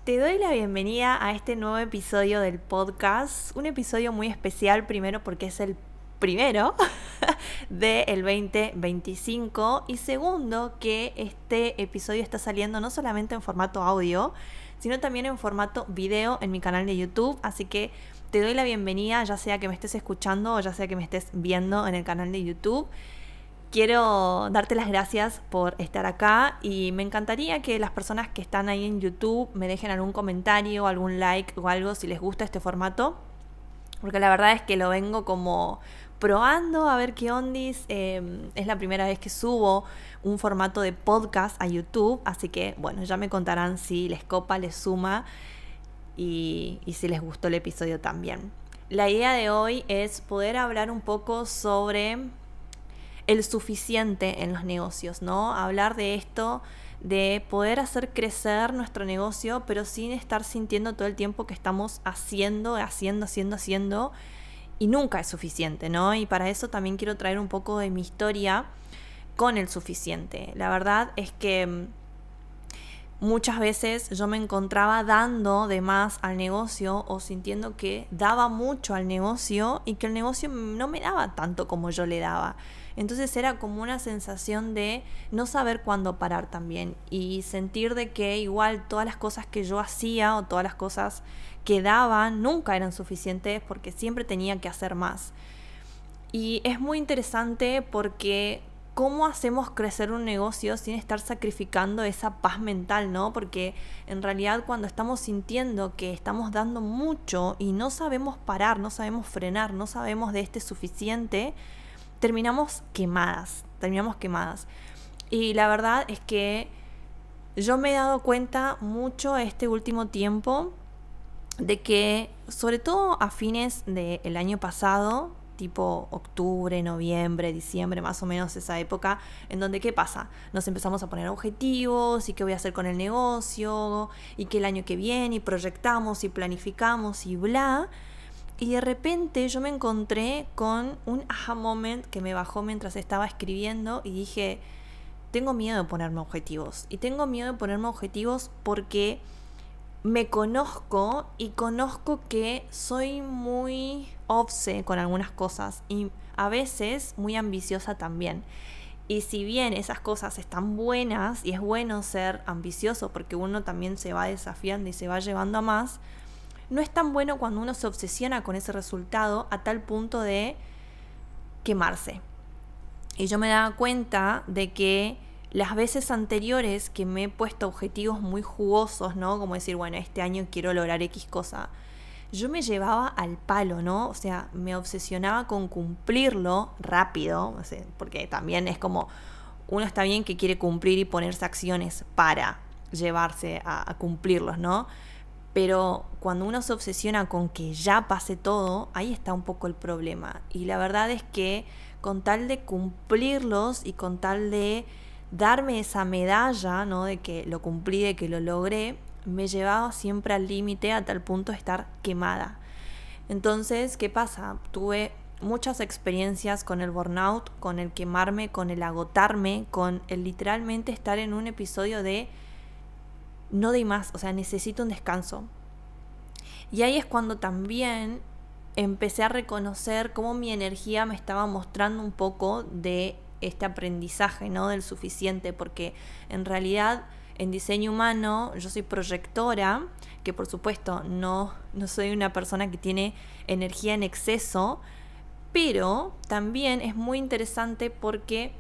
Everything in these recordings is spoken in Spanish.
Te doy la bienvenida a este nuevo episodio del podcast, un episodio muy especial, primero porque es el primero del 2025 y segundo que este episodio está saliendo no solamente en formato audio, sino también en formato video en mi canal de YouTube, así que te doy la bienvenida ya sea que me estés escuchando o ya sea que me estés viendo en el canal de YouTube. Quiero darte las gracias por estar acá y me encantaría que las personas que están ahí en YouTube me dejen algún comentario, algún like o algo si les gusta este formato, porque la verdad es que lo vengo como probando a ver qué ondis. Es la primera vez que subo un formato de podcast a YouTube, así que bueno, ya me contarán si les copa, les suma y si les gustó el episodio también. La idea de hoy es poder hablar un poco sobre el suficiente en los negocios, ¿no? Hablar de esto, de poder hacer crecer nuestro negocio, pero sin estar sintiendo todo el tiempo que estamos haciendo y nunca es suficiente, ¿no? Y para eso también quiero traer un poco de mi historia con el suficiente. La verdad es que muchas veces yo me encontraba dando de más al negocio o sintiendo que daba mucho al negocio y que el negocio no me daba tanto como yo le daba. Entonces era como una sensación de no saber cuándo parar también y sentir de que igual todas las cosas que yo hacía o todas las cosas que daban nunca eran suficientes porque siempre tenía que hacer más. Y es muy interesante porque ¿cómo hacemos crecer un negocio sin estar sacrificando esa paz mental, ¿no? Porque en realidad cuando estamos sintiendo que estamos dando mucho y no sabemos parar, no sabemos frenar, no sabemos de este suficiente, terminamos quemadas. Y la verdad es que yo me he dado cuenta mucho este último tiempo de que, sobre todo a fines del año pasado, tipo octubre, noviembre, diciembre, más o menos esa época, en donde ¿qué pasa? Nos empezamos a poner objetivos y qué voy a hacer con el negocio y qué el año que viene y proyectamos y planificamos y bla. Y de repente yo me encontré con un aha moment que me bajó mientras estaba escribiendo y dije, tengo miedo de ponerme objetivos. Y tengo miedo de ponerme objetivos porque me conozco y conozco que soy muy obse con algunas cosas y a veces muy ambiciosa también. Y si bien esas cosas están buenas y es bueno ser ambicioso porque uno también se va desafiando y se va llevando a más, no es tan bueno cuando uno se obsesiona con ese resultado a tal punto de quemarse. Y yo me daba cuenta de que las veces anteriores que me he puesto objetivos muy jugosos, ¿no? Como decir, bueno, este año quiero lograr X cosa, yo me llevaba al palo, ¿no? O sea, me obsesionaba con cumplirlo rápido, o sea, porque también es como, uno está bien que quiere cumplir y ponerse acciones para llevarse a cumplirlos, ¿no? Pero cuando uno se obsesiona con que ya pase todo, ahí está un poco el problema. Y la verdad es que con tal de cumplirlos y con tal de darme esa medalla, ¿no? De que lo cumplí, de que lo logré, me llevaba siempre al límite a tal punto de estar quemada. Entonces, ¿qué pasa? Tuve muchas experiencias con el burnout, con el quemarme, con el agotarme, con el literalmente estar en un episodio de no doy más, o sea, necesito un descanso. Y ahí es cuando también empecé a reconocer cómo mi energía me estaba mostrando un poco de este aprendizaje, ¿no? Del suficiente, porque en realidad en diseño humano yo soy proyectora, que por supuesto no soy una persona que tiene energía en exceso, pero también es muy interesante porque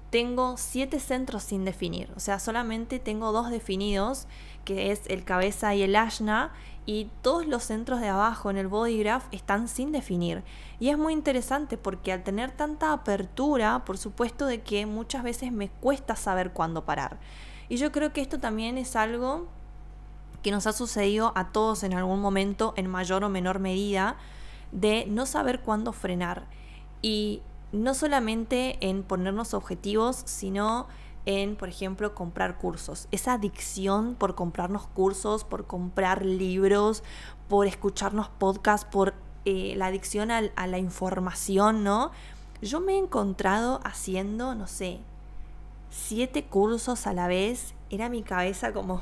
tengo 7 centros sin definir, o sea, solamente tengo 2 definidos, que es el cabeza y el ajna, y todos los centros de abajo en el body graph están sin definir. Y es muy interesante porque al tener tanta apertura, por supuesto de que muchas veces me cuesta saber cuándo parar. Y yo creo que esto también es algo que nos ha sucedido a todos en algún momento, en mayor o menor medida, de no saber cuándo frenar. Y no solamente en ponernos objetivos, sino en, por ejemplo, comprar cursos. Esa adicción por comprarnos cursos, por comprar libros, por escucharnos podcasts, por la adicción a la información, ¿no? Yo me he encontrado haciendo, no sé, 7 cursos a la vez. Era mi cabeza como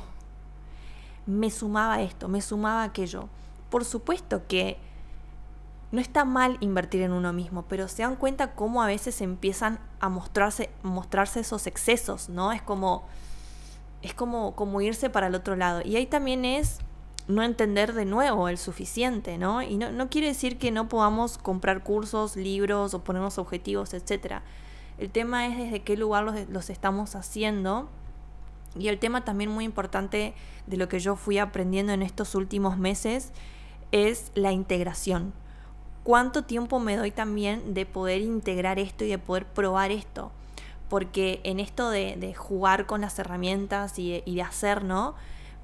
me sumaba esto, me sumaba aquello. Por supuesto que no está mal invertir en uno mismo, pero se dan cuenta cómo a veces empiezan a mostrarse esos excesos, ¿no? Es como irse para el otro lado. Y ahí también es no entender de nuevo el suficiente, ¿no? Y no quiere decir que no podamos comprar cursos, libros o ponernos objetivos, etc. El tema es desde qué lugar los estamos haciendo. Y el tema también muy importante de lo que yo fui aprendiendo en estos últimos meses es la integración. ¿Cuánto tiempo me doy también de poder integrar esto y de poder probar esto? Porque en esto de jugar con las herramientas y de hacer, ¿no?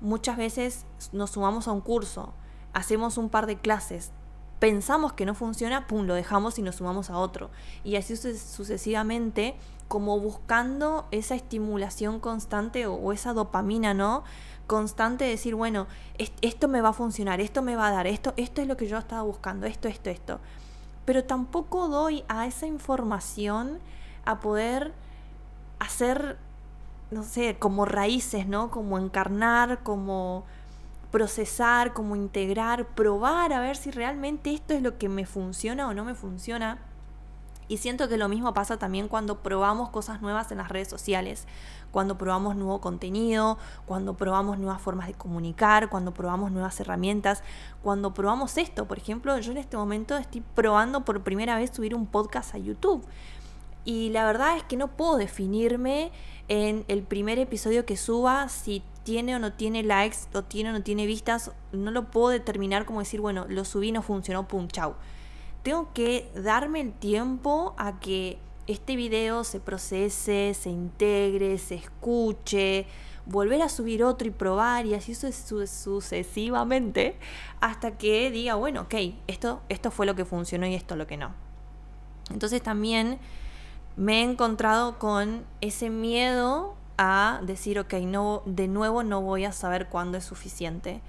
Muchas veces nos sumamos a un curso, hacemos un par de clases, pensamos que no funciona, pum, lo dejamos y nos sumamos a otro. Y así sucesivamente, como buscando esa estimulación constante o esa dopamina, ¿no? Constante de decir, bueno, esto me va a funcionar, esto me va a dar, esto es lo que yo estaba buscando, esto. Pero tampoco doy a esa información a poder hacer, no sé, como raíces, ¿no? Como encarnar, como procesar, como integrar, probar a ver si realmente esto es lo que me funciona o no me funciona. Y siento que lo mismo pasa también cuando probamos cosas nuevas en las redes sociales, cuando probamos nuevo contenido, cuando probamos nuevas formas de comunicar, cuando probamos nuevas herramientas, cuando probamos esto. Por ejemplo, yo en este momento estoy probando por primera vez subir un podcast a YouTube. Y la verdad es que no puedo definirme en el primer episodio que suba si tiene o no tiene likes, o tiene o no tiene vistas. No lo puedo determinar como decir, bueno, lo subí, no funcionó, pum, chau. Tengo que darme el tiempo a que este video se procese, se integre, se escuche, volver a subir otro y probar, y así sucesivamente, hasta que diga, bueno, ok, esto fue lo que funcionó y esto lo que no. Entonces también me he encontrado con ese miedo a decir, ok, no, de nuevo no voy a saber cuándo es suficiente.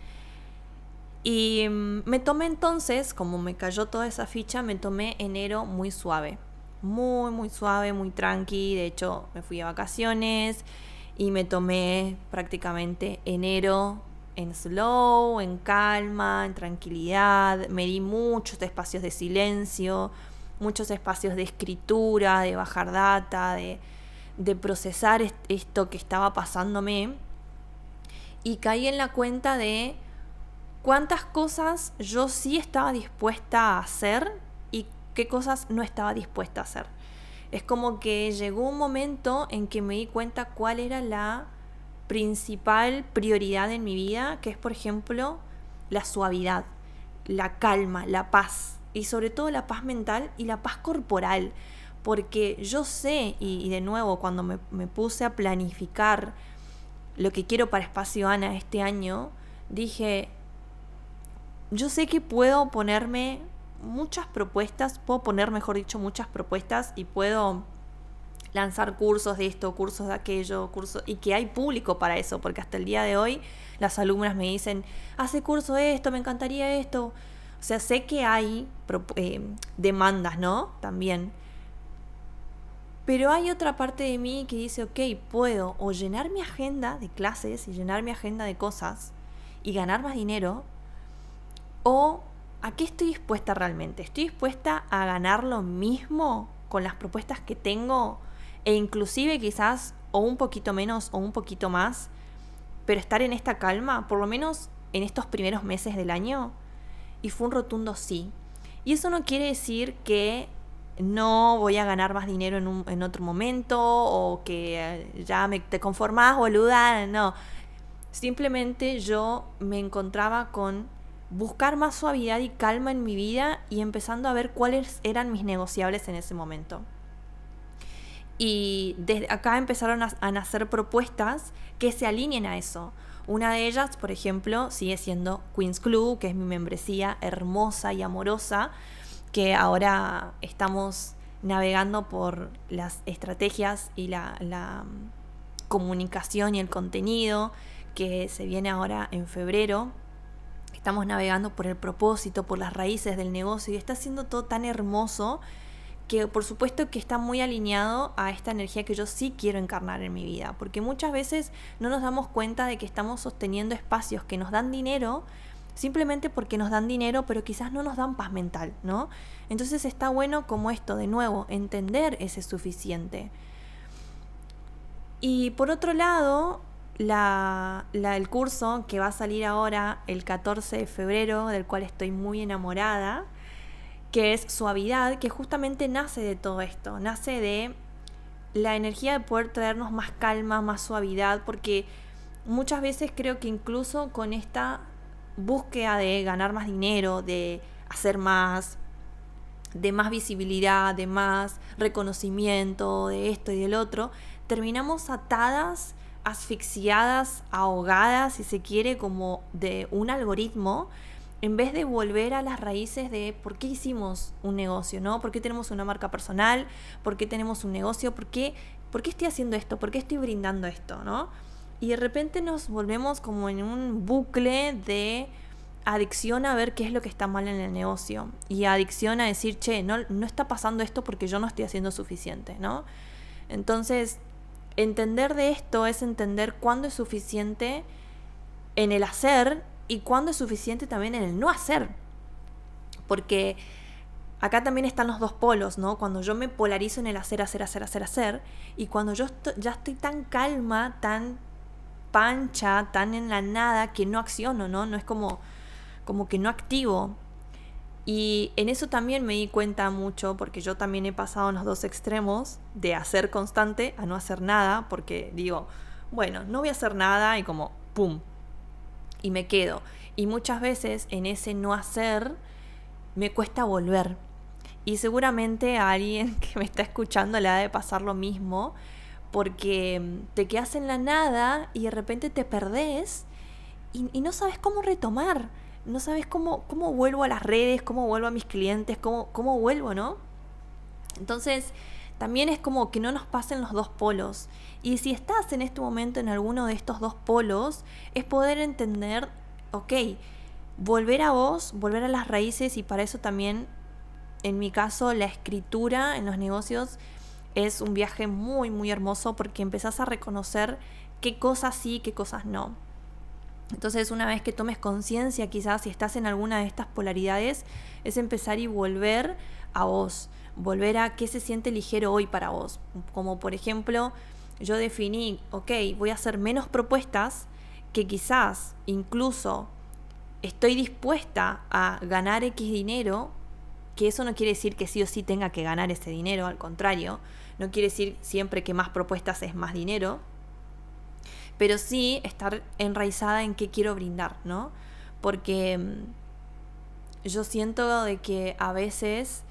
Y me tomé entonces, como me cayó toda esa ficha, me tomé enero muy suave. Muy suave, muy tranqui. De hecho, me fui a vacaciones y me tomé prácticamente enero en slow, en calma, en tranquilidad. Me di muchos espacios de silencio, muchos espacios de escritura, de bajar data, de procesar esto que estaba pasándome. Y caí en la cuenta de cuántas cosas yo sí estaba dispuesta a hacer y qué cosas no estaba dispuesta a hacer. Es como que llegó un momento en que me di cuenta cuál era la principal prioridad en mi vida, que es, por ejemplo, la suavidad, la calma, la paz, y sobre todo la paz mental y la paz corporal. Porque yo sé, y de nuevo, cuando me puse a planificar lo que quiero para Espacio Ana este año, dije, yo sé que puedo ponerme muchas propuestas, muchas propuestas, y puedo lanzar cursos de esto, cursos de aquello, y que hay público para eso, porque hasta el día de hoy las alumnas me dicen, hace curso de esto, me encantaría esto. O sea, sé que hay demandas, ¿no? También. Pero hay otra parte de mí que dice, ok, puedo o llenar mi agenda de clases y llenar mi agenda de cosas y ganar más dinero, o ¿a qué estoy dispuesta realmente? ¿Estoy dispuesta a ganar lo mismo con las propuestas que tengo? E inclusive quizás o un poquito menos o un poquito más, pero estar en esta calma, por lo menos en estos primeros meses del año. Y fue un rotundo sí. Y eso no quiere decir que no voy a ganar más dinero en otro momento, o que ya te conformás, boluda. No, simplemente yo me encontraba con buscar más suavidad y calma en mi vida y empezando a ver cuáles eran mis negociables en ese momento. Y desde acá empezaron a nacer propuestas que se alineen a eso. Una de ellas, por ejemplo, sigue siendo Queen's Club, que es mi membresía hermosa y amorosa, que ahora estamos navegando por las estrategias y la comunicación y el contenido, que se viene ahora en febrero. Estamos navegando por el propósito, por las raíces del negocio, y está siendo todo tan hermoso que por supuesto que está muy alineado a esta energía que yo sí quiero encarnar en mi vida, porque muchas veces no nos damos cuenta de que estamos sosteniendo espacios que nos dan dinero simplemente porque nos dan dinero, pero quizás no nos dan paz mental, ¿no? Entonces está bueno como esto, de nuevo, entender ese suficiente. Y por otro lado, el curso que va a salir ahora el 14 de febrero, del cual estoy muy enamorada, que es Suavidad, que justamente nace de todo esto, nace de la energía de poder traernos más calma, más suavidad, porque muchas veces creo que incluso con esta búsqueda de ganar más dinero, de hacer más, de más visibilidad, de más reconocimiento, de esto y del otro, terminamos atadas, asfixiadas, ahogadas, si se quiere, como de un algoritmo, en vez de volver a las raíces de por qué hicimos un negocio, ¿no? ¿Por qué tenemos una marca personal? ¿Por qué tenemos un negocio? ¿Por qué estoy haciendo esto? ¿Por qué estoy brindando esto, ¿no? Y de repente nos volvemos como en un bucle de adicción a ver qué es lo que está mal en el negocio. Y adicción a decir, che, no está pasando esto porque yo no estoy haciendo suficiente, ¿no? Entonces, entender de esto es entender cuándo es suficiente en el hacer y cuándo es suficiente también en el no hacer. Porque acá también están los dos polos, ¿no? Cuando yo me polarizo en el hacer, y cuando yo ya estoy tan calma, tan pancha, tan en la nada, que no acciono, ¿no? No es como que no activo. Y en eso también me di cuenta mucho, porque yo también he pasado en los dos extremos, de hacer constante a no hacer nada, porque digo, bueno, no voy a hacer nada y como, ¡pum!, y me quedo. Y muchas veces en ese no hacer me cuesta volver. Y seguramente a alguien que me está escuchando le ha de pasar lo mismo, porque te quedas en la nada y de repente te perdés y no sabes cómo retomar. No sabes cómo vuelvo a las redes, cómo vuelvo a mis clientes, cómo vuelvo, ¿no? Entonces, también es como que no nos pasen los dos polos. Y si estás en este momento en alguno de estos dos polos, es poder entender, ok, volver a vos, volver a las raíces, y para eso también, en mi caso, la escritura en los negocios es un viaje muy, muy hermoso, porque empezás a reconocer qué cosas sí, qué cosas no. Entonces, una vez que tomes conciencia, quizás si estás en alguna de estas polaridades, es empezar y volver a vos, volver a qué se siente ligero hoy para vos. Como por ejemplo, yo definí, ok, voy a hacer menos propuestas, que quizás incluso estoy dispuesta a ganar X dinero, que eso no quiere decir que sí o sí tenga que ganar ese dinero, al contrario, no quiere decir siempre que más propuestas es más dinero, pero sí estar enraizada en qué quiero brindar, ¿no? Porque yo siento de que a veces,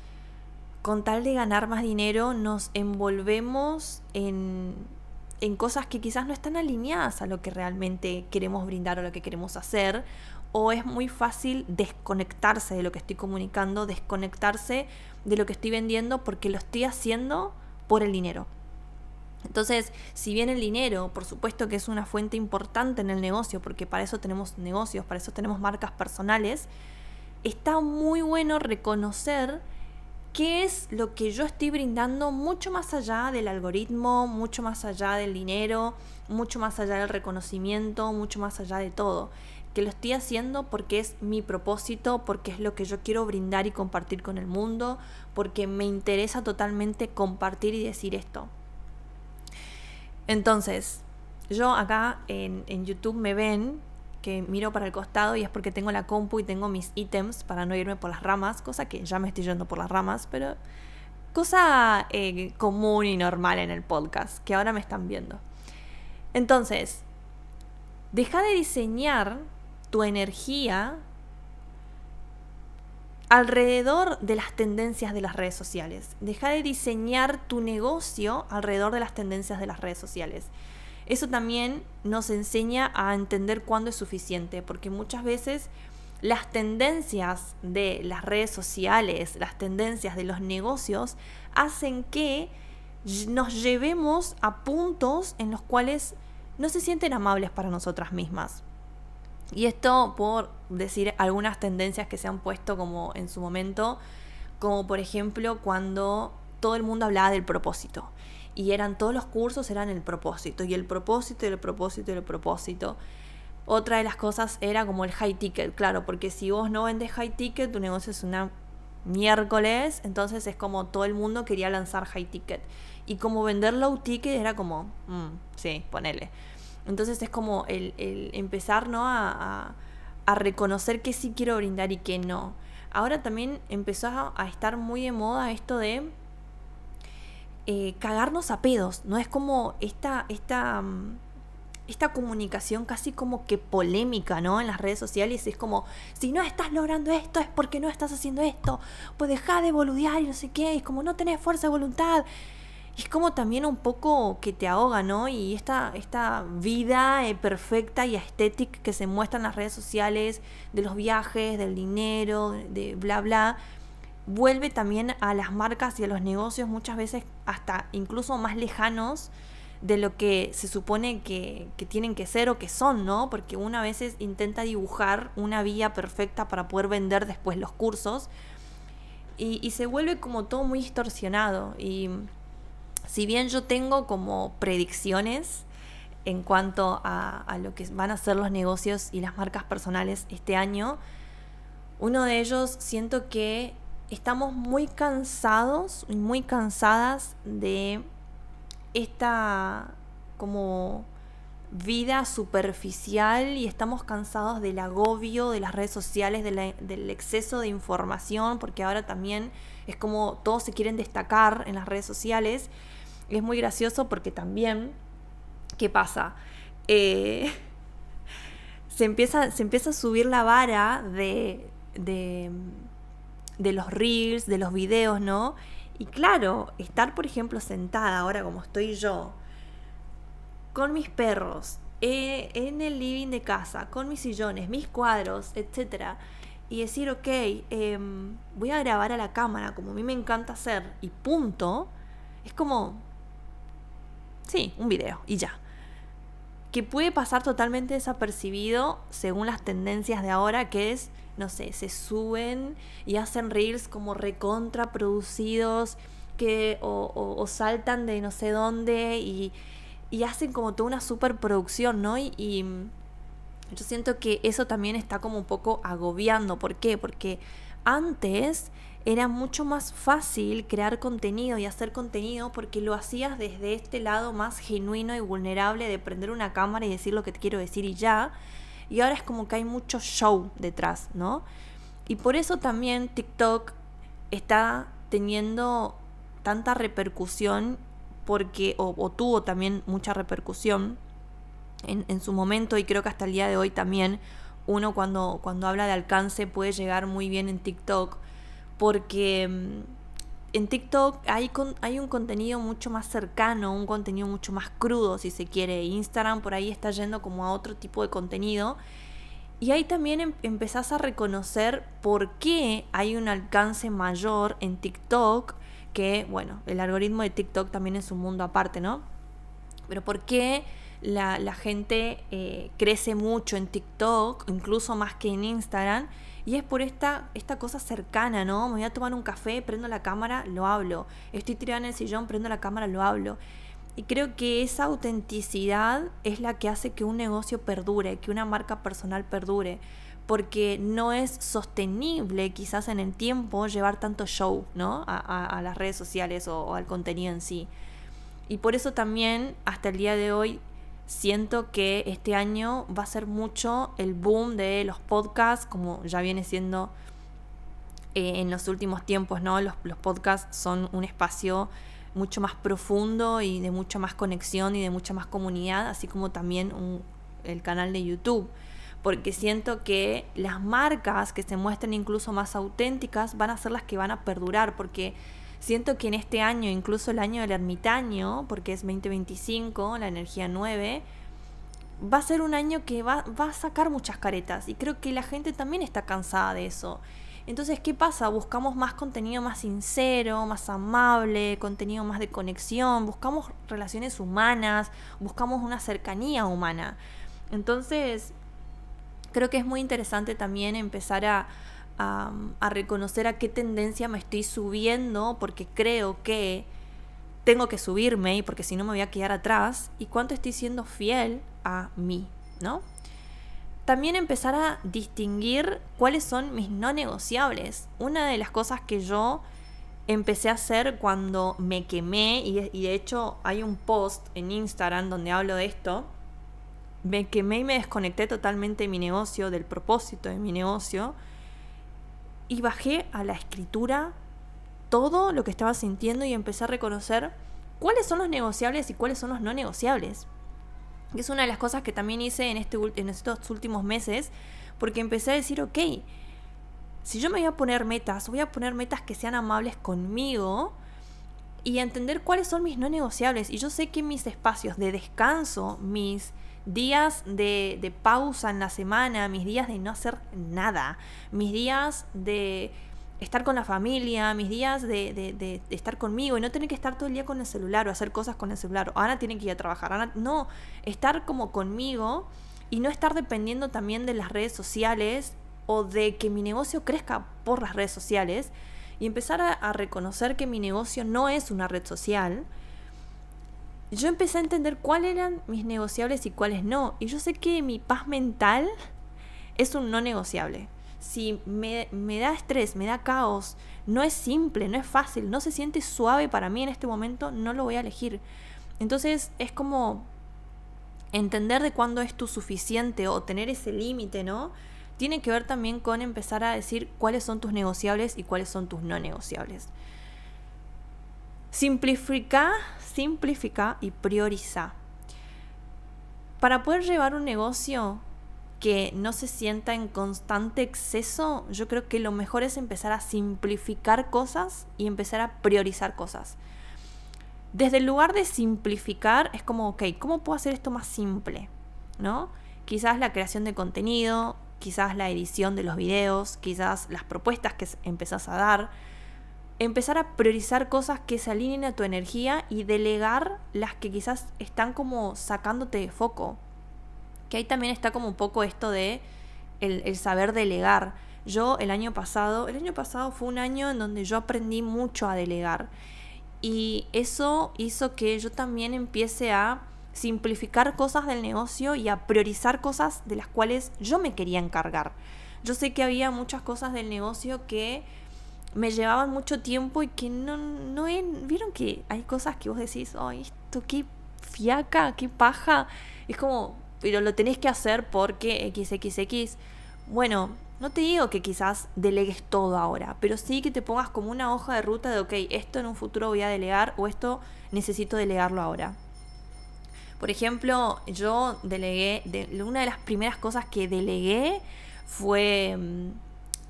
con tal de ganar más dinero, nos envolvemos en cosas que quizás no están alineadas a lo que realmente queremos brindar o lo que queremos hacer, o es muy fácil desconectarse de lo que estoy comunicando, desconectarse de lo que estoy vendiendo, porque lo estoy haciendo por el dinero. Entonces, si bien el dinero, por supuesto que es una fuente importante en el negocio, porque para eso tenemos negocios, para eso tenemos marcas personales, está muy bueno reconocer qué es lo que yo estoy brindando, mucho más allá del algoritmo, mucho más allá del dinero, mucho más allá del reconocimiento, mucho más allá de todo. Que lo estoy haciendo porque es mi propósito, porque es lo que yo quiero brindar y compartir con el mundo, porque me interesa totalmente compartir y decir esto. Entonces, yo acá en YouTube me ven que miro para el costado, y es porque tengo la compu y tengo mis ítems para no irme por las ramas, cosa que ya me estoy yendo por las ramas, pero cosa común y normal en el podcast, que ahora me están viendo. Entonces, deja de diseñar tu energía alrededor de las tendencias de las redes sociales. Deja de diseñar tu negocio alrededor de las tendencias de las redes sociales. Eso también nos enseña a entender cuándo es suficiente, porque muchas veces las tendencias de las redes sociales, las tendencias de los negocios, hacen que nos llevemos a puntos en los cuales no se sienten amables para nosotras mismas. Y esto por decir algunas tendencias que se han puesto como en su momento, como por ejemplo cuando todo el mundo hablaba del propósito. Y todos los cursos eran el propósito, y el propósito, y el propósito, y el propósito. Otra de las cosas era como el high ticket, claro, porque si vos no vendes high ticket, tu negocio es una miércoles, entonces es como todo el mundo quería lanzar high ticket. Y como vender low ticket era como, sí, ponele. Entonces es como el empezar, ¿no? a reconocer que sí quiero brindar y que no. Ahora también empezó a estar muy de moda esto de cagarnos a pedos, ¿no? Es como esta comunicación casi como que polémica, ¿no? En las redes sociales es como, si no estás logrando esto es porque no estás haciendo esto, pues dejá de boludear y no sé qué, es como no tenés fuerza de voluntad. Y es como también un poco que te ahoga, ¿no? Y esta vida perfecta y estética que se muestra en las redes sociales, de los viajes, del dinero, de bla bla, vuelve también a las marcas y a los negocios muchas veces hasta incluso más lejanos de lo que se supone que tienen que ser o que son, ¿no? Porque uno a veces intenta dibujar una vía perfecta para poder vender después los cursos y se vuelve como todo muy distorsionado. Y si bien yo tengo como predicciones en cuanto a lo que van a ser los negocios y las marcas personales este año, uno de ellos siento que estamos muy cansados y muy cansadas de esta como vida superficial y estamos cansados del agobio de las redes sociales, del exceso de información, porque ahora también es como todos se quieren destacar en las redes sociales. Y es muy gracioso porque también, ¿qué pasa? Se empieza a subir la vara de los reels, de los videos, ¿no? Y claro, estar, por ejemplo, sentada ahora como estoy yo, con mis perros, en el living de casa, con mis sillones, mis cuadros, etcétera, y decir, ok, voy a grabar a la cámara como a mí me encanta hacer, y punto, es como, sí, un video, y ya. Que puede pasar totalmente desapercibido según las tendencias de ahora, que es, no sé, se suben y hacen reels como recontra producidos que, o saltan de no sé dónde y hacen como toda una superproducción, ¿no? Y yo siento que eso también está como un poco agobiando. ¿Por qué? Porque antes era mucho más fácil crear contenido y hacer contenido porque lo hacías desde este lado más genuino y vulnerable de prender una cámara y decir lo que te quiero decir y ya. Y ahora es como que hay mucho show detrás, ¿no? Y por eso también TikTok está teniendo tanta repercusión porque, o tuvo también mucha repercusión en su momento, y creo que hasta el día de hoy también uno cuando habla de alcance puede llegar muy bien en TikTok, porque en TikTok hay un contenido mucho más cercano, un contenido mucho más crudo, si se quiere. Instagram por ahí está yendo como a otro tipo de contenido, y ahí también empezás a reconocer por qué hay un alcance mayor en TikTok, que bueno, el algoritmo de TikTok también es un mundo aparte, ¿no? Pero por qué la gente crece mucho en TikTok, incluso más que en Instagram, y es por esta cosa cercana, ¿no? Me voy a tomar un café, prendo la cámara, lo hablo. Estoy tirada en el sillón, prendo la cámara, lo hablo. Y creo que esa autenticidad es la que hace que un negocio perdure, que una marca personal perdure, porque no es sostenible quizás en el tiempo llevar tanto show, ¿no? a las redes sociales o al contenido en sí. Y por eso también hasta el día de hoy siento que este año va a ser mucho el boom de los podcasts, como ya viene siendo en los últimos tiempos, ¿no? Los podcasts son un espacio mucho más profundo y de mucha más conexión y de mucha más comunidad, así como también el canal de YouTube. Porque siento que las marcas que se muestren incluso más auténticas van a ser las que van a perdurar, porque siento que en este año, incluso el año del ermitaño, porque es 2025, la energía 9, va a ser un año que va a sacar muchas caretas, y creo que la gente también está cansada de eso. Entonces, ¿qué pasa? Buscamos más contenido más sincero, más amable, contenido más de conexión, buscamos relaciones humanas, buscamos una cercanía humana. Entonces, creo que es muy interesante también empezar a reconocer a qué tendencia me estoy subiendo porque creo que tengo que subirme y porque si no me voy a quedar atrás, y cuánto estoy siendo fiel a mí, ¿no? También empezar a distinguir cuáles son mis no negociables. Una de las cosas que yo empecé a hacer cuando me quemé, y de hecho hay un post en Instagram donde hablo de esto, me quemé y me desconecté totalmente de mi negocio, del propósito de mi negocio, y bajé a la escritura todo lo que estaba sintiendo y empecé a reconocer cuáles son los negociables y cuáles son los no negociables. Que es una de las cosas que también hice en estos últimos meses, porque empecé a decir, ok, si yo me voy a poner metas que sean amables conmigo y entender cuáles son mis no negociables. Y yo sé que mis espacios de descanso, mis días de pausa en la semana, mis días de no hacer nada, mis días de estar con la familia, mis días de estar conmigo y no tener que estar todo el día con el celular o hacer cosas con el celular. O Ana tiene que ir a trabajar. No, estar como conmigo y no estar dependiendo también de las redes sociales o de que mi negocio crezca por las redes sociales, y empezar a reconocer que mi negocio no es una red social. Yo empecé a entender cuáles eran mis negociables y cuáles no. Y yo sé que mi paz mental es un no negociable. Si me da estrés, me da caos, no es simple, no es fácil, no se siente suave para mí en este momento, no lo voy a elegir. Entonces es como entender de cuándo es tu suficiente o tener ese límite, ¿no? Tiene que ver también con empezar a decir cuáles son tus negociables y cuáles son tus no negociables. Simplifica y prioriza. Para poder llevar un negocio que no se sienta en constante exceso, yo creo que lo mejor es empezar a simplificar cosas y empezar a priorizar cosas. Desde el lugar de simplificar es como, ok, ¿cómo puedo hacer esto más simple? ¿No? Quizás la creación de contenido, quizás la edición de los videos, quizás las propuestas que empezás a dar. Empezar a priorizar cosas que se alineen a tu energía y delegar las que quizás están como sacándote de foco. Que ahí también está como un poco esto de el saber delegar. Yo el año pasado fue un año en donde yo aprendí mucho a delegar. Y eso hizo que yo también empiece a simplificar cosas del negocio y a priorizar cosas de las cuales yo me quería encargar. Yo sé que había muchas cosas del negocio que me llevaban mucho tiempo y que no vieron que hay cosas que vos decís, ay, esto qué fiaca, qué paja. Es como, pero lo tenés que hacer porque XXX. Bueno, no te digo que quizás delegues todo ahora, pero sí que te pongas como una hoja de ruta de, ok, esto en un futuro voy a delegar o esto necesito delegarlo ahora. Por ejemplo, yo una de las primeras cosas que delegué fue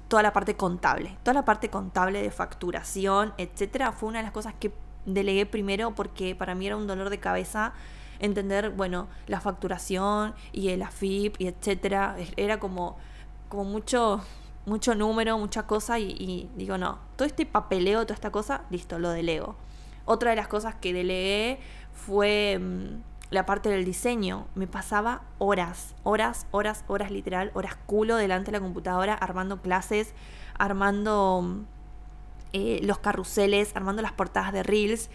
toda la parte contable de facturación, etcétera. Fue una de las cosas que delegué primero porque para mí era un dolor de cabeza entender, bueno, la facturación y el AFIP y etcétera. Era como mucho número, mucha cosa y digo, no, todo este papeleo, toda esta cosa, listo, lo delego. Otra de las cosas que delegué fue la parte del diseño. Me pasaba horas literal, horas culo delante de la computadora armando clases, armando los carruseles, armando las portadas de Reels,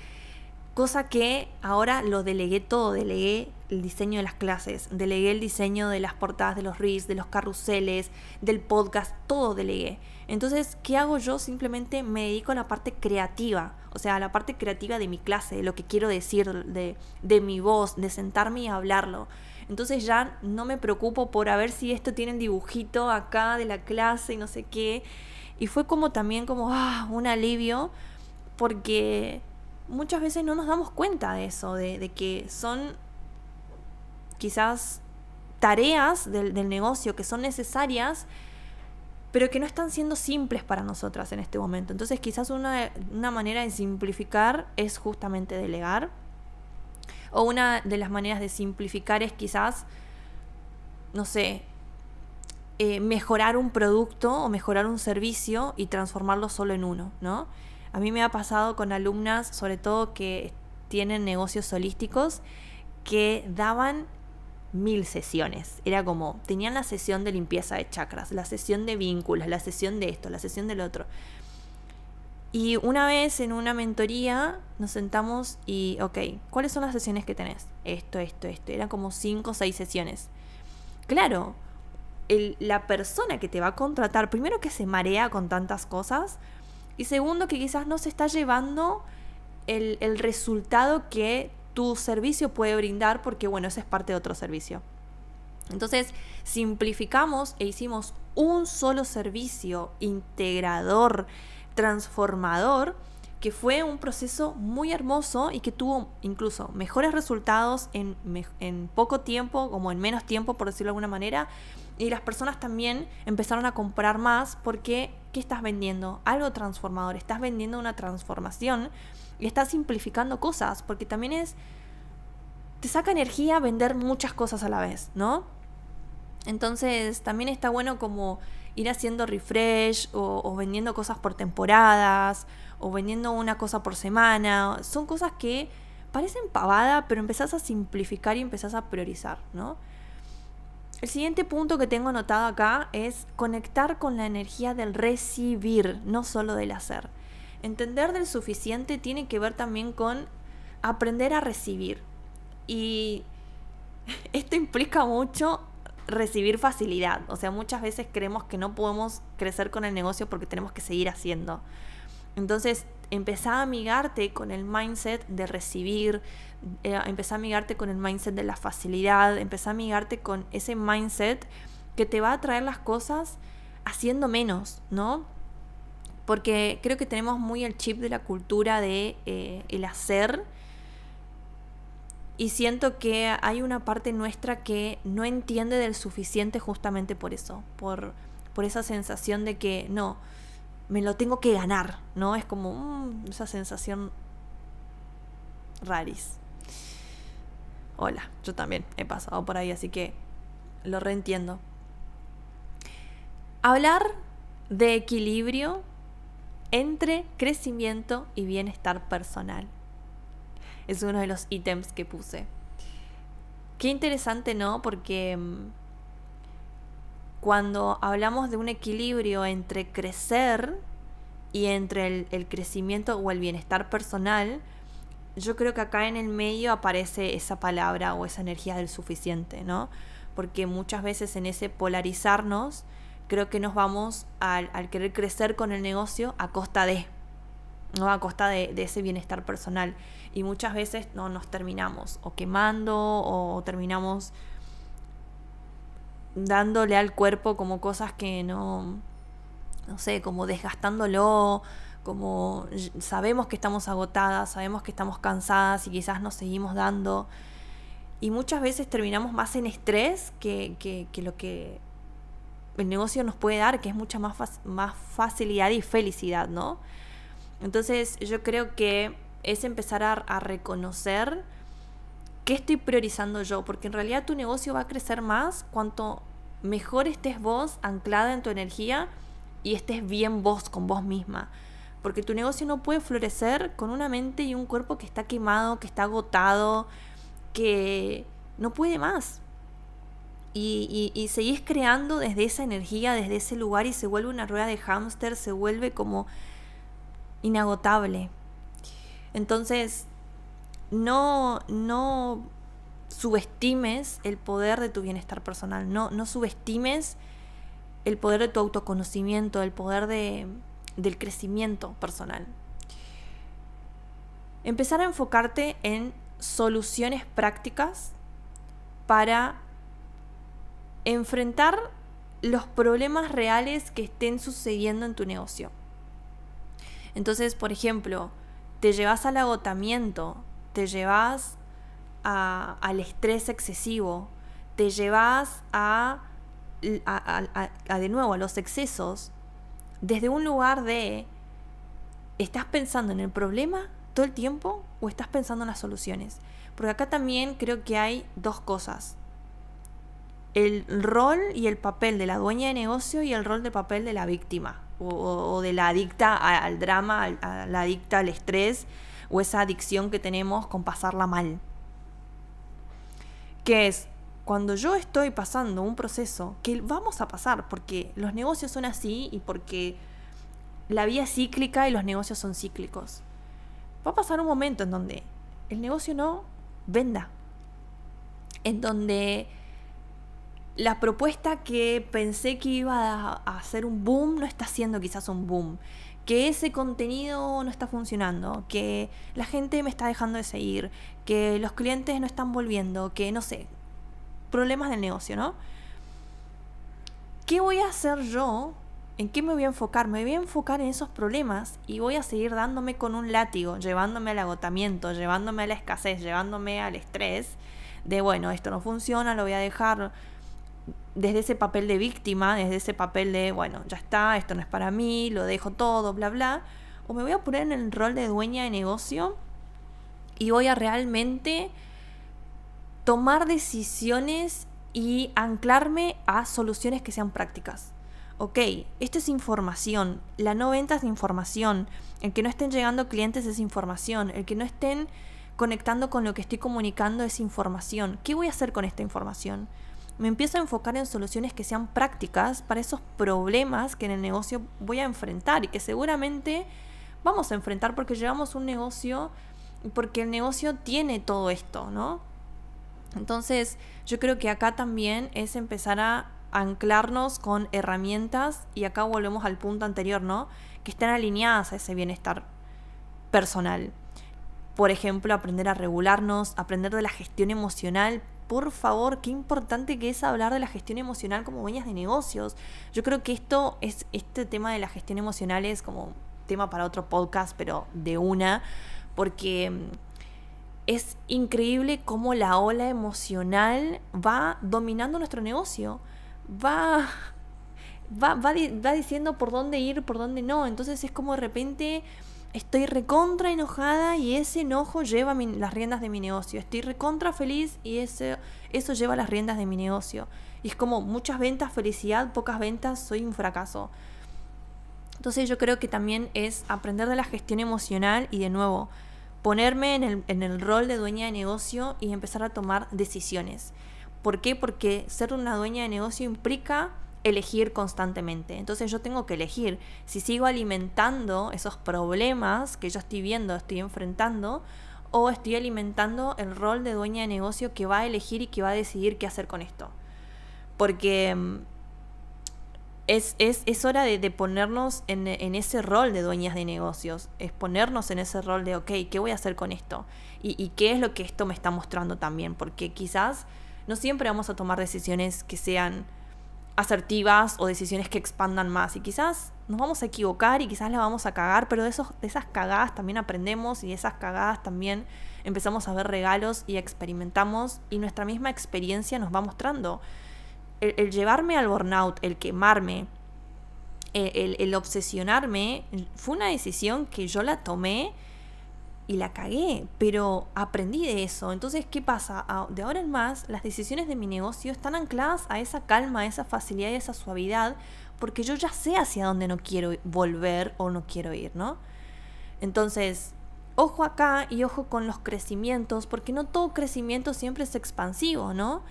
cosa que ahora lo delegué todo. Delegué el diseño de las clases, delegué el diseño de las portadas de los Reels, de los carruseles, del podcast, todo delegué. Entonces, ¿qué hago yo? Simplemente me dedico a la parte creativa, o sea, a la parte creativa de mi clase, de lo que quiero decir, de mi voz, de sentarme y hablarlo. Entonces ya no me preocupo por a ver si esto tiene el dibujito acá de la clase y no sé qué. Y fue como también como un alivio, porque muchas veces no nos damos cuenta de eso, de que son quizás tareas del negocio que son necesarias, pero que no están siendo simples para nosotras en este momento. Entonces quizás una manera de simplificar es justamente delegar. O una de las maneras de simplificar es quizás, no sé, mejorar un producto o mejorar un servicio y transformarlo solo en uno, ¿no? A mí me ha pasado con alumnas, sobre todo que tienen negocios holísticos, que daban 1000 sesiones. Era como, tenían la sesión de limpieza de chakras, la sesión de vínculos, la sesión de esto, la sesión del otro. Y una vez en una mentoría nos sentamos y, ok, ¿cuáles son las sesiones que tenés? Esto. Eran como 5 o 6 sesiones. Claro, la persona que te va a contratar, primero que se marea con tantas cosas, y segundo que quizás no se está llevando el resultado que tu servicio puede brindar, porque bueno, ese es parte de otro servicio. Entonces simplificamos e hicimos un solo servicio integrador, transformador, que fue un proceso muy hermoso y que tuvo incluso mejores resultados en poco tiempo, como en menos tiempo, por decirlo de alguna manera. Y las personas también empezaron a comprar más porque, ¿qué estás vendiendo? Algo transformador, estás vendiendo una transformación y estás simplificando cosas, porque también te saca energía vender muchas cosas a la vez, ¿no? Entonces también está bueno como ir haciendo refresh o vendiendo cosas por temporadas o vendiendo una cosa por semana. Son cosas que parecen pavada, pero empezás a simplificar y empezás a priorizar, ¿no? El siguiente punto que tengo anotado acá es conectar con la energía del recibir, no solo del hacer. Entender del suficiente tiene que ver también con aprender a recibir. Y esto implica mucho recibir facilidad. O sea, muchas veces creemos que no podemos crecer con el negocio porque tenemos que seguir haciendo. Entonces, empezá a amigarte con el mindset de recibir, empezá a amigarte con el mindset de la facilidad, empezá a amigarte con ese mindset que te va a traer las cosas haciendo menos, ¿no? Porque creo que tenemos muy el chip de la cultura de el hacer, y siento que hay una parte nuestra que no entiende del suficiente justamente por eso, por esa sensación de que no, me lo tengo que ganar, ¿no? Es como esa sensación raris. Hola, yo también he pasado por ahí, así que lo reentiendo. Hablar de equilibrio entre crecimiento y bienestar personal es uno de los ítems que puse. Qué interesante, ¿no? Porque cuando hablamos de un equilibrio entre crecer y entre el crecimiento o el bienestar personal, yo creo que acá en el medio aparece esa palabra o esa energía del suficiente, ¿no? Porque muchas veces en ese polarizarnos, creo que nos vamos al querer crecer con el negocio a costa de, ¿no? A costa de ese bienestar personal. Y muchas veces no nos terminamos o quemando o terminamos dándole al cuerpo como cosas que no sé, como desgastándolo, como sabemos que estamos agotadas, sabemos que estamos cansadas y quizás nos seguimos dando. Y muchas veces terminamos más en estrés que lo que el negocio nos puede dar, que es mucha más facilidad y felicidad, ¿no? Entonces yo creo que es empezar a reconocer qué estoy priorizando yo, porque en realidad tu negocio va a crecer más cuanto mejor estés vos anclada en tu energía y estés bien vos con vos misma, porque tu negocio no puede florecer con una mente y un cuerpo que está quemado, que está agotado, que no puede más. Y seguís creando desde esa energía, desde ese lugar, y se vuelve una rueda de hámster, se vuelve como inagotable. Entonces, no subestimes el poder de tu bienestar personal, no subestimes el poder de tu autoconocimiento, el poder del crecimiento personal. Empezar a enfocarte en soluciones prácticas para enfrentar los problemas reales que estén sucediendo en tu negocio. Entonces, por ejemplo, te llevas al agotamiento, te llevas al estrés excesivo, te llevas de nuevo a los excesos, desde un lugar de ¿estás pensando en el problema todo el tiempo o estás pensando en las soluciones? Porque acá también creo que hay dos cosas: el rol y el papel de la dueña de negocio y el rol del papel de la víctima o de la adicta al drama, a la adicta al estrés, o esa adicción que tenemos con pasarla mal. Que es cuando yo estoy pasando un proceso, que vamos a pasar, porque los negocios son así y porque la vida es cíclica y los negocios son cíclicos, va a pasar un momento en donde el negocio no venda, en donde la propuesta que pensé que iba a hacer un boom no está siendo quizás un boom, que ese contenido no está funcionando, que la gente me está dejando de seguir, que los clientes no están volviendo, que no sé, problemas del negocio, ¿no? ¿Qué voy a hacer yo? ¿En qué me voy a enfocar? Me voy a enfocar en esos problemas y voy a seguir dándome con un látigo, llevándome al agotamiento, llevándome a la escasez, llevándome al estrés de, bueno, esto no funciona, lo voy a dejar desde ese papel de víctima, desde ese papel de, bueno, ya está, esto no es para mí, lo dejo todo, bla, bla. O me voy a poner en el rol de dueña de negocio y voy a realmente tomar decisiones y anclarme a soluciones que sean prácticas. Ok, esto es información, la no venta es información, el que no estén llegando clientes es información, el que no estén conectando con lo que estoy comunicando es información. ¿Qué voy a hacer con esta información? Me empiezo a enfocar en soluciones que sean prácticas para esos problemas que en el negocio voy a enfrentar y que seguramente vamos a enfrentar porque llevamos un negocio, porque el negocio tiene todo esto, ¿no? Entonces, yo creo que acá también es empezar a anclarnos con herramientas, y acá volvemos al punto anterior, ¿no? Que estén alineadas a ese bienestar personal. Por ejemplo, aprender a regularnos, aprender de la gestión emocional. Por favor, qué importante que es hablar de la gestión emocional como dueñas de negocios. Yo creo que este tema de la gestión emocional es como tema para otro podcast, pero de una, porque es increíble cómo la ola emocional va dominando nuestro negocio. Va diciendo por dónde ir, por dónde no. Entonces es como de repente estoy recontra enojada y ese enojo lleva las riendas de mi negocio. Estoy recontra feliz y eso lleva las riendas de mi negocio. Y es como muchas ventas, felicidad, pocas ventas, soy un fracaso. Entonces yo creo que también es aprender de la gestión emocional y de nuevo ponerme en el rol de dueña de negocio y empezar a tomar decisiones. ¿Por qué? Porque ser una dueña de negocio implica elegir constantemente. Entonces yo tengo que elegir si sigo alimentando esos problemas que yo estoy viendo, estoy enfrentando, o estoy alimentando el rol de dueña de negocio que va a elegir y que va a decidir qué hacer con esto. Porque es hora de ponernos en ese rol de dueñas de negocios, es ponernos en ese rol de, ok, ¿qué voy a hacer con esto? Y qué es lo que esto me está mostrando también, porque quizás no siempre vamos a tomar decisiones que sean asertivas o decisiones que expandan más, y quizás nos vamos a equivocar y quizás la vamos a cagar, pero de esas cagadas también aprendemos, y de esas cagadas también empezamos a ver regalos y experimentamos, y nuestra misma experiencia nos va mostrando. El llevarme al burnout, el quemarme, el obsesionarme, fue una decisión que yo la tomé y la cagué, pero aprendí de eso. Entonces, ¿qué pasa? De ahora en más, las decisiones de mi negocio están ancladas a esa calma, a esa facilidad y a esa suavidad, porque yo ya sé hacia dónde no quiero volver o no quiero ir, ¿no? Entonces, ojo acá y ojo con los crecimientos, porque no todo crecimiento siempre es expansivo, ¿no?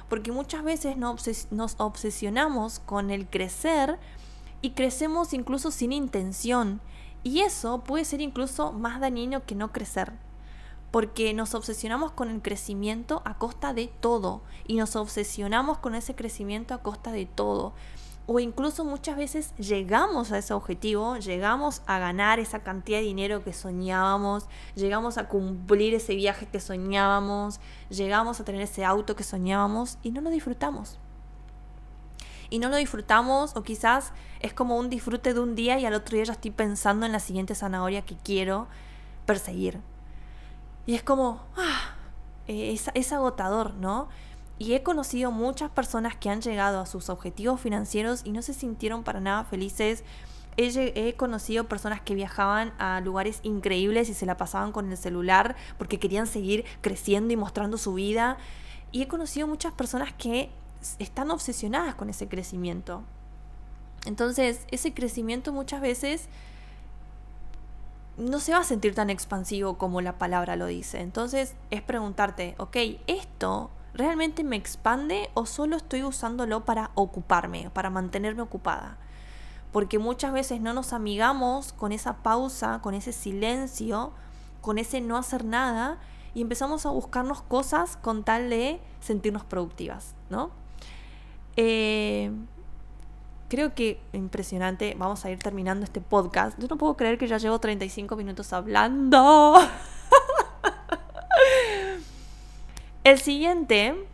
Porque muchas veces nos obsesionamos con el crecer y crecemos incluso sin intención. Y eso puede ser incluso más dañino que no crecer, porque nos obsesionamos con el crecimiento a costa de todo, y nos obsesionamos con ese crecimiento a costa de todo. O incluso muchas veces llegamos a ese objetivo, llegamos a ganar esa cantidad de dinero que soñábamos, llegamos a cumplir ese viaje que soñábamos, llegamos a tener ese auto que soñábamos y no lo disfrutamos. Y no lo disfrutamos, o quizás es como un disfrute de un día y al otro día ya estoy pensando en la siguiente zanahoria que quiero perseguir. Y es como, es agotador, ¿no? Y he conocido muchas personas que han llegado a sus objetivos financieros y no se sintieron para nada felices. He conocido personas que viajaban a lugares increíbles y se la pasaban con el celular porque querían seguir creciendo y mostrando su vida. Y he conocido muchas personas que están obsesionadas con ese crecimiento. Entonces, ese crecimiento muchas veces no se va a sentir tan expansivo como la palabra lo dice. Entonces, es preguntarte, ok, esto ¿realmente me expande o solo estoy usándolo para ocuparme, para mantenerme ocupada? Porque muchas veces no nos amigamos con esa pausa, con ese silencio, con ese no hacer nada y empezamos a buscarnos cosas con tal de sentirnos productivas, ¿no? Creo que impresionante. Vamos a ir terminando este podcast. Yo no puedo creer que ya llevo 35 minutos hablando. El siguiente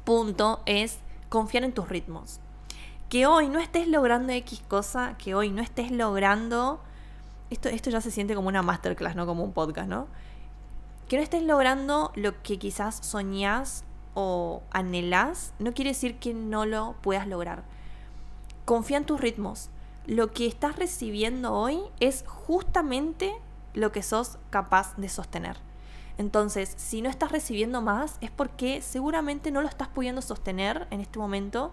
punto es confiar en tus ritmos. Que hoy no estés logrando X cosa, que hoy no estés logrando... Esto ya se siente como una masterclass, no como un podcast, ¿no? Que no estés logrando lo que quizás soñás o anhelás, no quiere decir que no lo puedas lograr. Confía en tus ritmos. Lo que estás recibiendo hoy es justamente lo que sos capaz de sostener. Entonces, si no estás recibiendo más, es porque seguramente no lo estás pudiendo sostener en este momento.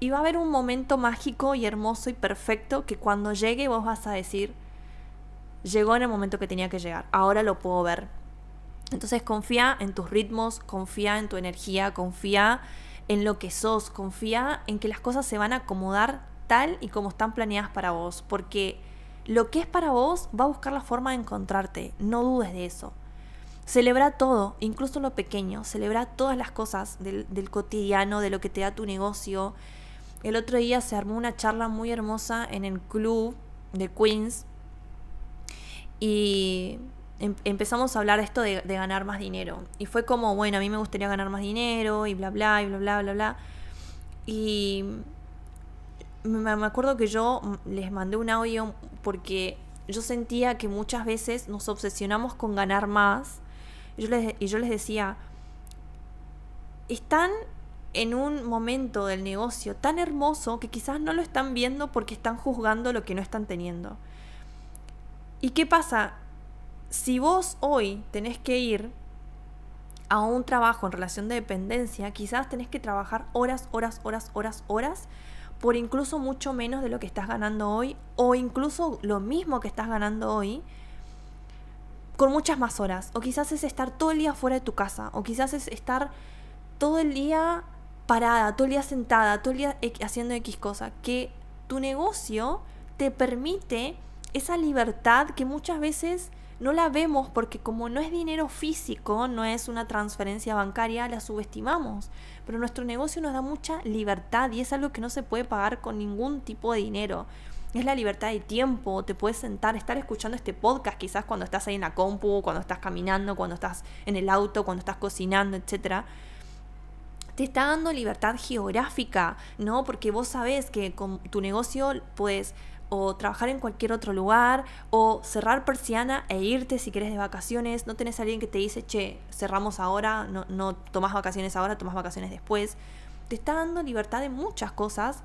Y va a haber un momento mágico y hermoso y perfecto que cuando llegue vos vas a decir, llegó en el momento que tenía que llegar, ahora lo puedo ver. Entonces confía en tus ritmos, confía en tu energía, confía en lo que sos, confía en que las cosas se van a acomodar tal y como están planeadas para vos, porque lo que es para vos va a buscar la forma de encontrarte, no dudes de eso. Celebra todo, incluso lo pequeño, celebra todas las cosas del cotidiano, de lo que te da tu negocio. El otro día se armó una charla muy hermosa en el club de Queens y empezamos a hablar de esto de ganar más dinero. Y fue como, bueno, a mí me gustaría ganar más dinero y bla, bla, y bla, bla, bla, bla. Y me acuerdo que yo les mandé un audio porque yo sentía que muchas veces nos obsesionamos con ganar más. Y yo les decía, están en un momento del negocio tan hermoso que quizás no lo están viendo porque están juzgando lo que no están teniendo. ¿Y qué pasa? Si vos hoy tenés que ir a un trabajo en relación de dependencia, quizás tenés que trabajar horas por incluso mucho menos de lo que estás ganando hoy, o incluso lo mismo que estás ganando hoy, con muchas más horas. O quizás es estar todo el día fuera de tu casa, o quizás es estar todo el día parada, todo el día sentada, todo el día haciendo X cosa. Que tu negocio te permite esa libertad que muchas veces no la vemos porque como no es dinero físico, no es una transferencia bancaria, la subestimamos. Pero nuestro negocio nos da mucha libertad y es algo que no se puede pagar con ningún tipo de dinero. Es la libertad de tiempo, te puedes sentar, estar escuchando este podcast quizás cuando estás ahí en la compu, cuando estás caminando, cuando estás en el auto, cuando estás cocinando, etc. Te está dando libertad geográfica, ¿no? Porque vos sabés que con tu negocio puedes o trabajar en cualquier otro lugar, o cerrar persiana e irte si querés de vacaciones. No tenés a alguien que te dice, che, cerramos ahora, no tomás vacaciones ahora, tomás vacaciones después. Te está dando libertad de muchas cosas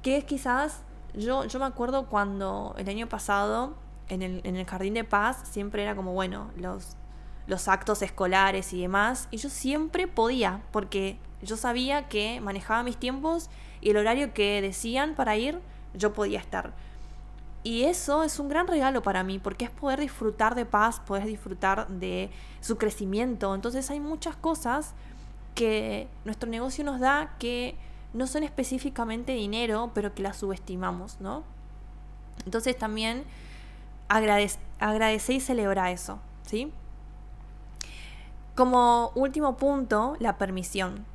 que quizás, yo me acuerdo cuando el año pasado en el Jardín de Paz siempre era como, bueno, los actos escolares y demás, y yo siempre podía, porque yo sabía que manejaba mis tiempos y el horario que decían para ir, yo podía estar. Y eso es un gran regalo para mí, porque es poder disfrutar de Paz, poder disfrutar de su crecimiento. Entonces hay muchas cosas que nuestro negocio nos da que no son específicamente dinero, pero que las subestimamos, ¿no? Entonces también agradece y celebra eso, ¿sí? Como último punto, la permisión.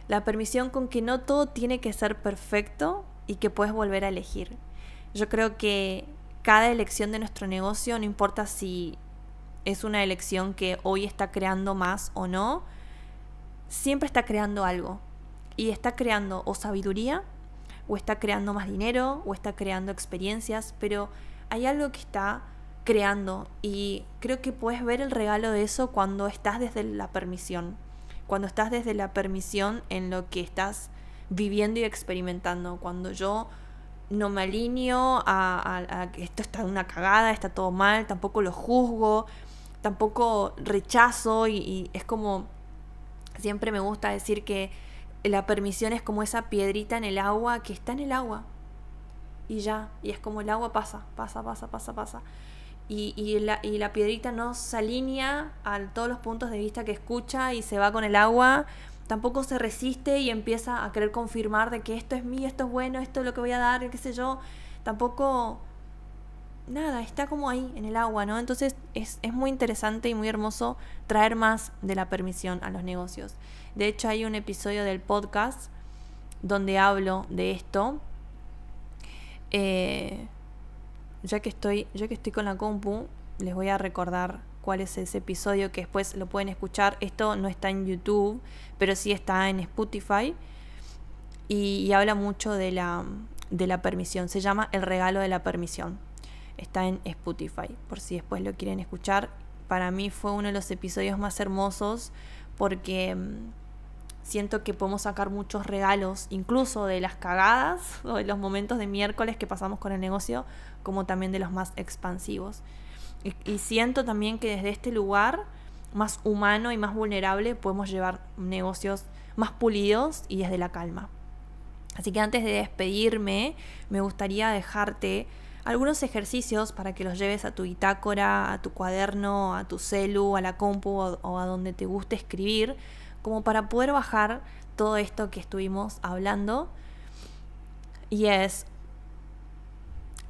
La permisión con que no todo tiene que ser perfecto y que puedes volver a elegir. Yo creo que cada elección de nuestro negocio, no importa si es una elección que hoy está creando más o no, siempre está creando algo. Y está creando o sabiduría, o está creando más dinero, o está creando experiencias, pero hay algo que está creando y creo que puedes ver el regalo de eso cuando estás desde la permisión. Cuando estás desde la permisión en lo que estás viviendo y experimentando. Cuando yo no me alineo a que esto está una cagada, está todo mal, tampoco lo juzgo, tampoco rechazo y es como, siempre me gusta decir que la permisión es como esa piedrita en el agua que está en el agua y ya, y es como el agua pasa. y la piedrita no se alinea a todos los puntos de vista que escucha y se va con el agua, tampoco se resiste y empieza a querer confirmar de que esto es mío, esto es bueno, esto es lo que voy a dar, qué sé yo. Tampoco, nada, está como ahí en el agua, ¿no? Entonces es muy interesante y muy hermoso traer más de la permisión a los negocios. De hecho, hay un episodio del podcast donde hablo de esto. Ya que estoy con la compu, les voy a recordar cuál es ese episodio, que después lo pueden escuchar. Esto no está en YouTube, pero sí está en Spotify. Y habla mucho de la permisión. Se llama El regalo de la permisión. Está en Spotify, por si después lo quieren escuchar. Para mí fue uno de los episodios más hermosos porque siento que podemos sacar muchos regalos, incluso de las cagadas o de los momentos de miércoles que pasamos con el negocio, como también de los más expansivos. Y siento también que desde este lugar más humano y más vulnerable podemos llevar negocios más pulidos y desde la calma. Así que antes de despedirme, me gustaría dejarte algunos ejercicios para que los lleves a tu bitácora, a tu cuaderno, a tu celu, a la compu o a donde te guste escribir, como para poder bajar todo esto que estuvimos hablando. Y es,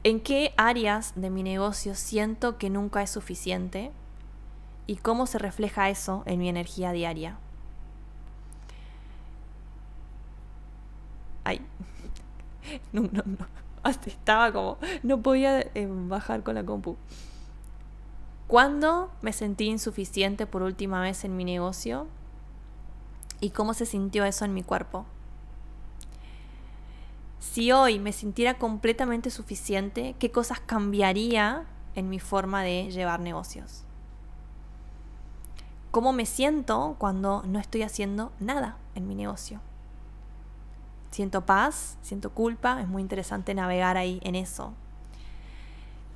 ¿en qué áreas de mi negocio siento que nunca es suficiente? ¿Y cómo se refleja eso en mi energía diaria? Ay, no. Hasta estaba como, no podía bajar con la compu. ¿Cuándo me sentí insuficiente por última vez en mi negocio? ¿Y cómo se sintió eso en mi cuerpo? Si hoy me sintiera completamente suficiente, ¿qué cosas cambiaría en mi forma de llevar negocios? ¿Cómo me siento cuando no estoy haciendo nada en mi negocio? ¿Siento paz? ¿Siento culpa? Es muy interesante navegar ahí en eso.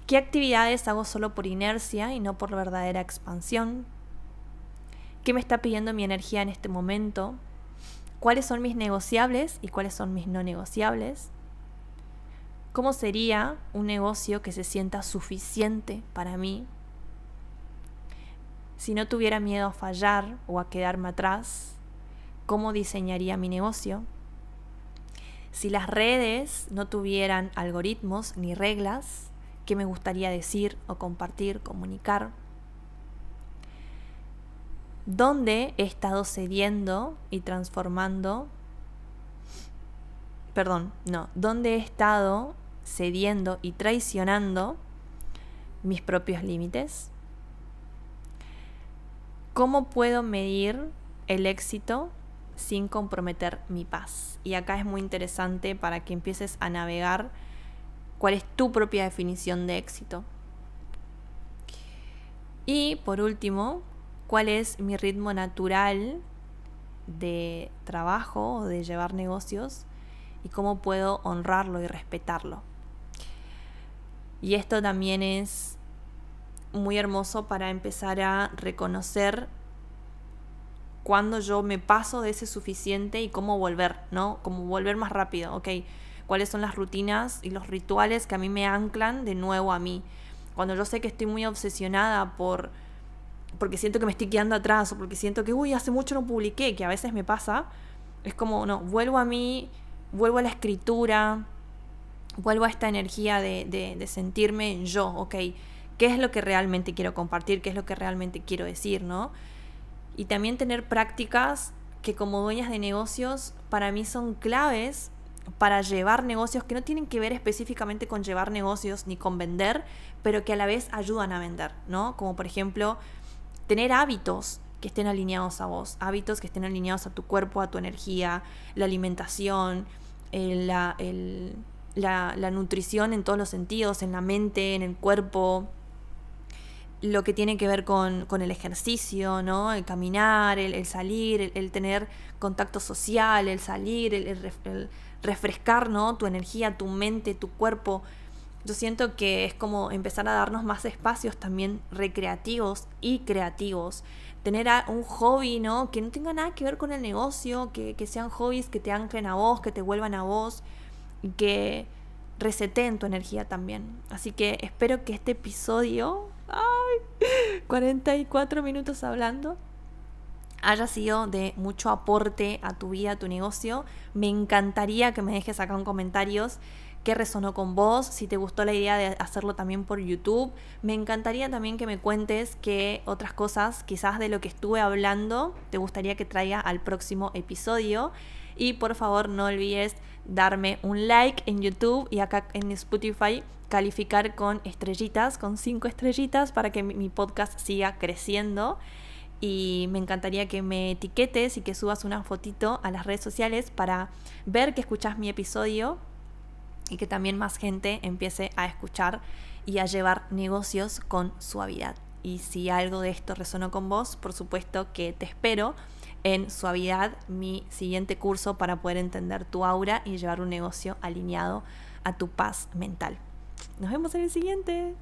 ¿Qué actividades hago solo por inercia y no por verdadera expansión? ¿Qué me está pidiendo mi energía en este momento? ¿Cuáles son mis negociables y cuáles son mis no negociables? ¿Cómo sería un negocio que se sienta suficiente para mí? Si no tuviera miedo a fallar o a quedarme atrás, ¿cómo diseñaría mi negocio? Si las redes no tuvieran algoritmos ni reglas, ¿qué me gustaría decir o compartir, comunicar? ¿Dónde he estado cediendo y transformando? ¿Dónde he estado cediendo y traicionando mis propios límites? ¿Cómo puedo medir el éxito sin comprometer mi paz? Y acá es muy interesante para que empieces a navegar cuál es tu propia definición de éxito. Y por último, ¿cuál es mi ritmo natural de trabajo o de llevar negocios? Y cómo puedo honrarlo y respetarlo. Y esto también es muy hermoso para empezar a reconocer cuando yo me paso de ese suficiente y cómo volver, ¿no? Cómo volver más rápido, ¿ok? ¿Cuáles son las rutinas y los rituales que a mí me anclan de nuevo a mí? Cuando yo sé que estoy muy obsesionada porque siento que me estoy quedando atrás o porque siento que, hace mucho no publiqué, que a veces me pasa, es como, no, vuelvo a mí, vuelvo a la escritura, vuelvo a esta energía de sentirme yo, ¿ok? ¿Qué es lo que realmente quiero compartir? ¿Qué es lo que realmente quiero decir, no? Y también tener prácticas que como dueñas de negocios para mí son claves para llevar negocios que no tienen que ver específicamente con llevar negocios ni con vender, pero que a la vez ayudan a vender, ¿no? Como por ejemplo, tener hábitos que estén alineados a vos, hábitos que estén alineados a tu cuerpo, a tu energía, la alimentación, la nutrición en todos los sentidos, en la mente, en el cuerpo, lo que tiene que ver con el ejercicio, ¿no? El caminar, el salir, el tener contacto social, el salir, el refrescar, ¿no? Tu energía, tu mente, tu cuerpo. Yo siento que es como empezar a darnos más espacios también recreativos y creativos. Tener un hobby, ¿no? Que no tenga nada que ver con el negocio, que sean hobbies que te anclen a vos, que te vuelvan a vos y que reseteen tu energía también. Así que espero que este episodio Ay, 44 minutos hablando, haya sido de mucho aporte a tu vida, a tu negocio. Me encantaría que me dejes acá en comentarios qué resonó con vos, si te gustó la idea de hacerlo también por YouTube. Me encantaría también que me cuentes qué otras cosas, quizás de lo que estuve hablando, te gustaría que traiga al próximo episodio. Y por favor no olvides darme un like en YouTube y acá en Spotify calificar con estrellitas, con 5 estrellitas, para que mi podcast siga creciendo. Y me encantaría que me etiquetes y que subas una fotito a las redes sociales para ver que escuchás mi episodio y que también más gente empiece a escuchar y a llevar negocios con suavidad. Y si algo de esto resonó con vos, por supuesto que te espero en Suavidad, mi siguiente curso para poder entender tu aura y llevar un negocio alineado a tu paz mental. Nos vemos en el siguiente.